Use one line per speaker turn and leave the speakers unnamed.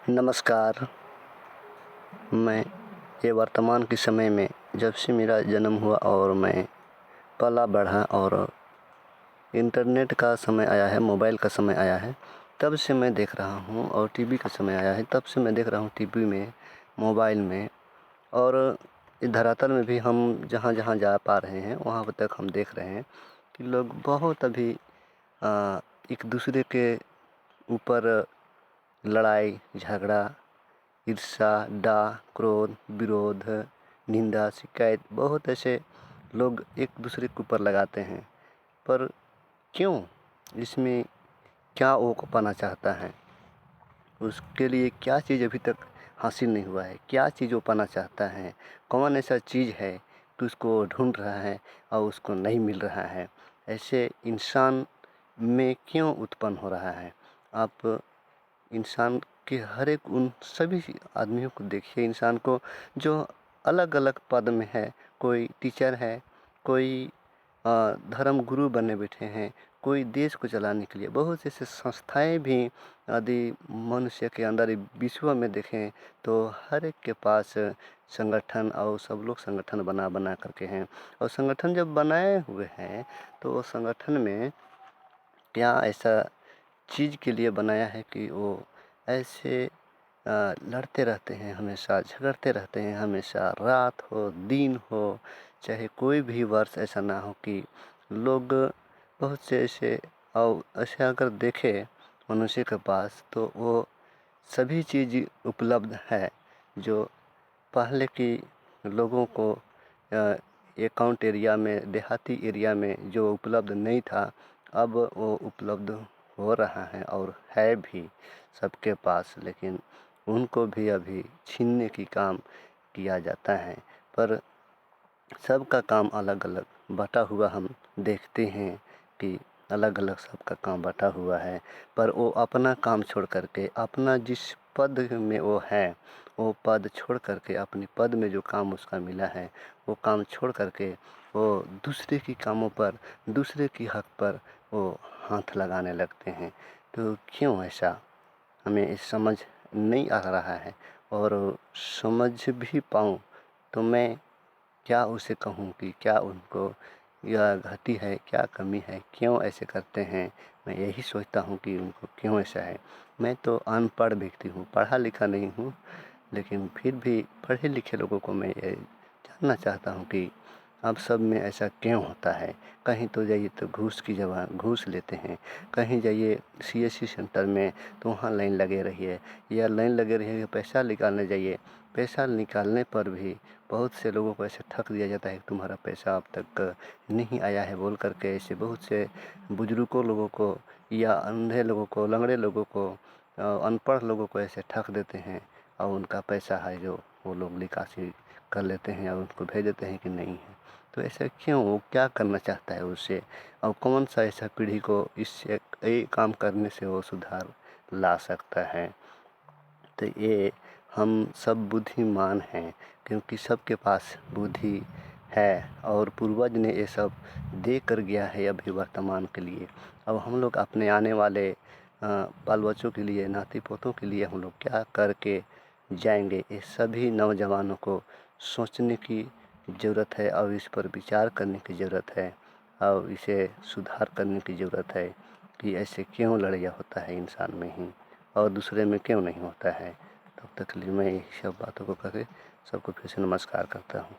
नमस्कार। मैं ये वर्तमान के समय में जब से मेरा जन्म हुआ और मैं पला बढ़ा और इंटरनेट का समय आया है, मोबाइल का समय आया है, तब से मैं देख रहा हूँ और टीवी का समय आया है, तब से मैं देख रहा हूँ टीवी में, मोबाइल में और इस धरातल में भी हम जहाँ-जहाँ जा पा रहे हैं वहाँ तक हम देख रहे हैं कि लोग बहुत अभी एक दूसरे के ऊपर लड़ाई झगड़ा, ईर्ष्या, डाह, क्रोध, विरोध, निंदा, शिकायत बहुत ऐसे लोग एक दूसरे के ऊपर लगाते हैं। पर क्यों? इसमें क्या वो पाना चाहता है? उसके लिए क्या चीज़ अभी तक हासिल नहीं हुआ है? क्या चीज़ वो पाना चाहता है? कौन ऐसा चीज़ है कि उसको ढूँढ रहा है और उसको नहीं मिल रहा है? ऐसे इंसान में क्यों उत्पन्न हो रहा है? आप इंसान के हर एक उन सभी आदमियों को देखिए, इंसान को जो अलग-अलग पद में है, कोई टीचर है, कोई धर्म गुरु बने बैठे हैं, कोई देश को चलाने के लिए बहुत से ऐसे संस्थाएँ भी यदि मनुष्य के अंदर विश्व में देखें तो हर एक के पास संगठन और सब लोग संगठन बना करके हैं। और संगठन जब बनाए हुए हैं तो वो संगठन में क्या ऐसा चीज़ के लिए बनाया है कि वो ऐसे लड़ते रहते हैं, हमेशा झगड़ते रहते हैं, हमेशा रात हो दिन हो, चाहे कोई भी वर्ष ऐसा ना हो कि लोग बहुत से ऐसे और ऐसे अगर देखें मनुष्य के पास तो वो सभी चीज़ उपलब्ध है जो पहले की लोगों को एकाउंट एरिया में, देहाती एरिया में जो उपलब्ध नहीं था, अब वो उपलब्ध हो रहा है और है भी सबके पास, लेकिन उनको भी अभी छीनने की काम किया जाता है। पर सबका काम अलग-अलग बँटा हुआ हम देखते हैं कि अलग-अलग सबका काम बँटा हुआ है, पर वो अपना काम छोड़ कर के, अपना जिस पद में वो है, वो पद छोड़ कर के, अपने पद में जो काम उसका मिला है, वो काम छोड़ कर के वो दूसरे के कामों पर, दूसरे की हक पर वो हाथ लगाने लगते हैं। तो क्यों ऐसा? हमें ये समझ नहीं आ रहा है और समझ भी पाऊँ तो मैं क्या उसे कहूँ कि क्या उनको यह घटी है, क्या कमी है, क्यों ऐसे करते हैं? मैं यही सोचता हूँ कि उनको क्यों ऐसा है। मैं तो अनपढ़ व्यक्ति हूँ, पढ़ा लिखा नहीं हूँ, लेकिन फिर भी पढ़े लिखे लोगों को मैं ये जानना चाहता हूँ कि अब सब में ऐसा क्यों होता है? कहीं तो जाइए तो घूस की जगह घूस लेते हैं, कहीं जाइए सीएससी सेंटर में तो वहाँ लाइन लगे रहिए या लाइन लगे रहिए, पैसा निकालने जाइए, पैसा निकालने पर भी बहुत से लोगों को ऐसे ठग दिया जाता है कि तुम्हारा पैसा अब तक नहीं आया है बोल कर के। ऐसे बहुत से बुजुर्गों लोगों को या अंधे लोगों को, लंगड़े लोगों को, अनपढ़ लोगों को ऐसे ठग देते हैं और उनका पैसा है जो वो लोग निकासी कर लेते हैं और उनको भेज देते हैं कि नहीं है। तो ऐसा क्यों? वो क्या करना चाहता है उससे? और कौन सा ऐसा पीढ़ी को इससे ये काम करने से वो सुधार ला सकता है? तो ये हम सब बुद्धिमान हैं क्योंकि सबके पास बुद्धि है और पूर्वज ने ये सब दे कर गया है अभी वर्तमान के लिए। अब हम लोग अपने आने वाले बाल बच्चों के लिए, नाती पोतों के लिए हम लोग क्या करके जाएंगे, ये सभी नौजवानों को सोचने की ज़रूरत है और इस पर विचार करने की ज़रूरत है और इसे सुधार करने की ज़रूरत है कि ऐसे क्यों लड़ाई होता है इंसान में ही और दूसरे में क्यों नहीं होता है। तब तक के लिए मैं यही सब बातों को करके सबको फिर से नमस्कार करता हूँ।